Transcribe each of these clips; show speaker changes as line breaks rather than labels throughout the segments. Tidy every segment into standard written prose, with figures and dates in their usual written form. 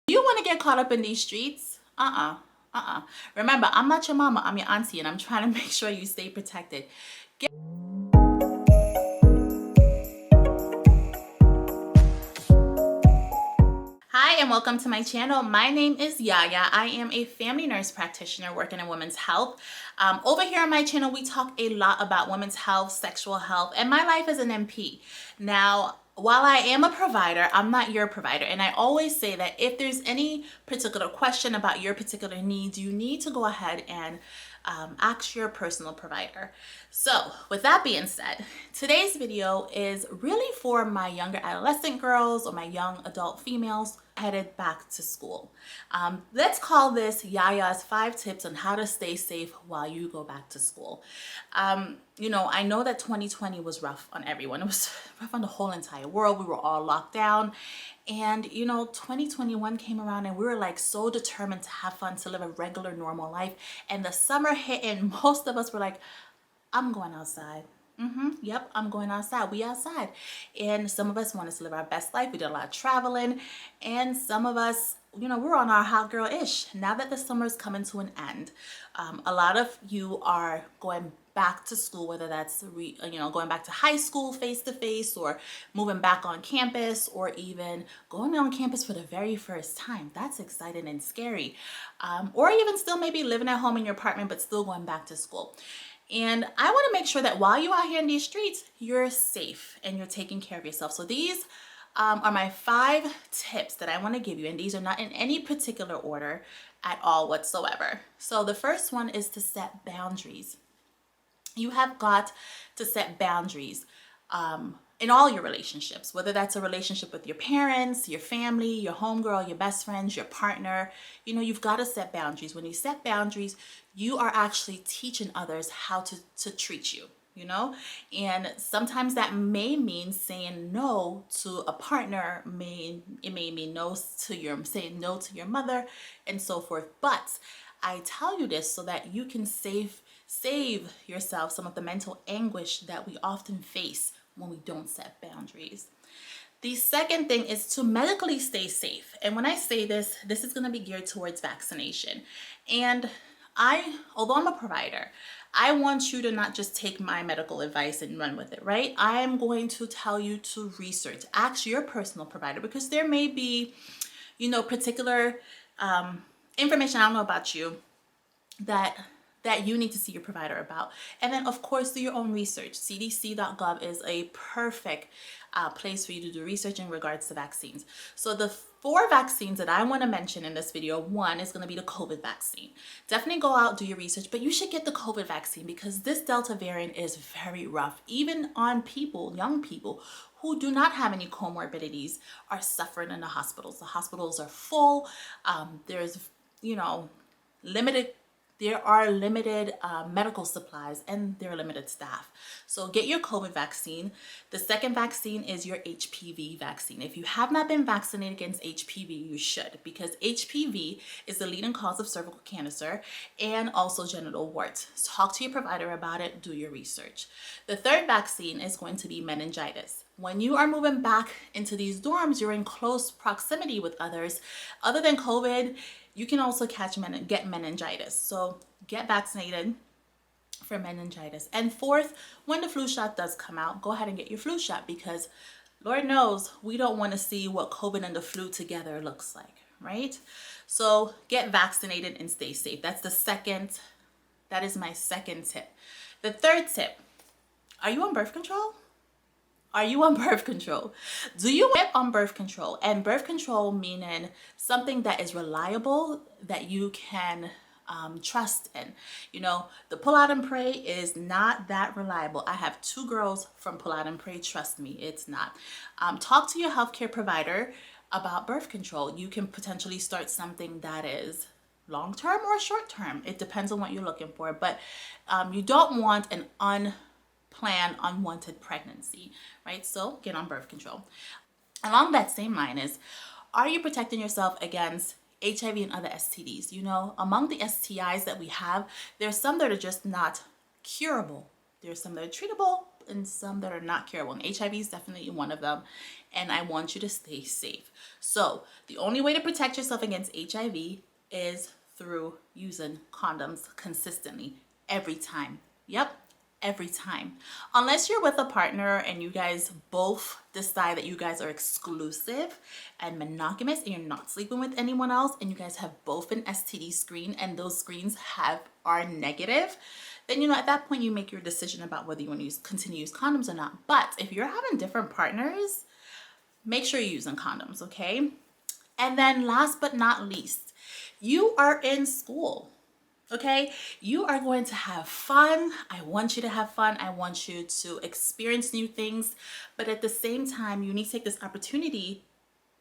You want to get caught up in these streets? Remember, I'm not your mama, I'm your auntie, and I'm trying to make sure you stay protected. Hi and welcome to my channel. My name is Yaya. I am a family nurse practitioner working in women's health. Over here on my channel, we talk a lot about women's health, sexual health, and my life as an MP. Now, while I am a provider, I'm not your provider. And I always say that if there's any particular question about your particular needs, you need to go ahead and ask your personal provider. So with that being said, today's video is really for my younger adolescent girls or my young adult females headed back to school. Let's call this Yaya's 5 tips on how to stay safe while you go back to school. I know that 2020 was rough on everyone. It was rough on the whole entire world. We were all locked down. And 2021 came around and we were like so determined to have fun, to live a regular, normal life. And the summer hit and most of us were like, I'm going outside. Yep, I'm going outside. We outside. And some of us wanted to live our best life. We did a lot of traveling. And some of us, we're on our hot girl-ish. Now that the summer's coming to an end, a lot of you are going back to school, whether that's going back to high school face-to-face, or moving back on campus, or even going on campus for the very first time. That's exciting and scary. Or even still maybe living at home in your apartment but still going back to school. And I want to make sure that while you're out here in these streets, you're safe and you're taking care of yourself. So these are my 5 tips that I want to give you. And these are not in any particular order at all whatsoever. So the first one is to set boundaries. You have got to set boundaries in all your relationships, whether that's a relationship with your parents, your family, your homegirl, your best friends, your partner. You've got to set boundaries. When you set boundaries, you are actually teaching others how to treat you, and sometimes that may mean saying no to a partner. It may mean saying no to your mother and so forth. But I tell you this so that you can save yourself some of the mental anguish that we often face when we don't set boundaries. The second thing is to medically stay safe. And when I say this is going to be geared towards vaccination. And although I'm a provider, I want you to not just take my medical advice and run with it, right? I am going to tell you to research, ask your personal provider, because there may be, particular information I don't know about you that you need to see your provider about. And then of course do your own research. CDC.gov is a perfect place for you to do research in regards to vaccines. So the 4 vaccines that I want to mention in this video, one is going to be the COVID vaccine. Definitely go out, do your research, but you should get the COVID vaccine because this Delta variant is very rough. Even on young people who do not have any comorbidities are suffering in the hospitals. The hospitals are full. There are limited medical supplies and there are limited staff. So get your COVID vaccine. The second vaccine is your HPV vaccine. If you have not been vaccinated against HPV, you should, because HPV is the leading cause of cervical cancer and also genital warts. Talk to your provider about it, do your research. The third vaccine is going to be meningitis. When you are moving back into these dorms, you're in close proximity with others. Other than COVID, you can also get meningitis. So get vaccinated for meningitis. And fourth, when the flu shot does come out, go ahead and get your flu shot because Lord knows we don't want to see what COVID and the flu together looks like, right? So get vaccinated and stay safe. That is my second tip. The third tip, are you on birth control? Are you on birth control? Do you get on birth control? And birth control meaning something that is reliable, that you can trust in. The pull out and pray is not that reliable. I have 2 girls from pull out and pray. Trust me, it's not. Talk to your healthcare provider about birth control. You can potentially start something that is long-term or short-term. It depends on what you're looking for, but you don't want an unplanned, unwanted pregnancy, right? So get on birth control. Along that same line are you protecting yourself against HIV and other STDs? Among the STIs that we have, there's some that are just not curable. There's some that are treatable, and some that are not curable. And HIV is definitely one of them. And I want you to stay safe. So the only way to protect yourself against HIV is through using condoms consistently every time. Yep, every time. Unless you're with a partner and you guys both decide that you guys are exclusive and monogamous and you're not sleeping with anyone else and you guys have both an STD screen and those screens are negative, then at that point you make your decision about whether you want to continue to use condoms or not. But if you're having different partners, make sure you're using condoms, okay? And then last but not least, you are in school. Okay, you are going to have fun. I want you to have fun. I want you to experience new things. But at the same time, you need to take this opportunity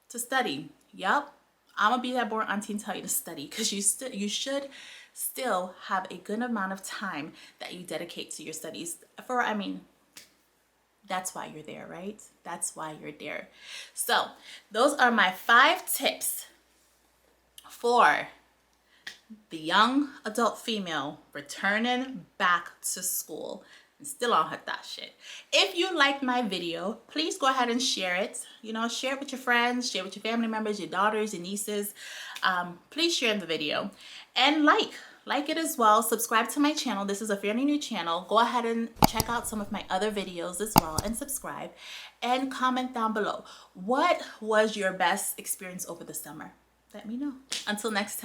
to study. Yep, I'm going to be that boring auntie and tell you to study, because you should still have a good amount of time that you dedicate to your studies. That's why you're there, right? That's why you're there. So those are my 5 tips for the young adult female returning back to school and still on her that shit. If you like my video, please go ahead and share it. Share it with your friends, share it with your family members, your daughters, your nieces. Please share the video and like it as well. Subscribe to my channel. This is a fairly new channel. Go ahead and check out some of my other videos as well and subscribe, and comment down below. What was your best experience over the summer? Let me know. Until next time.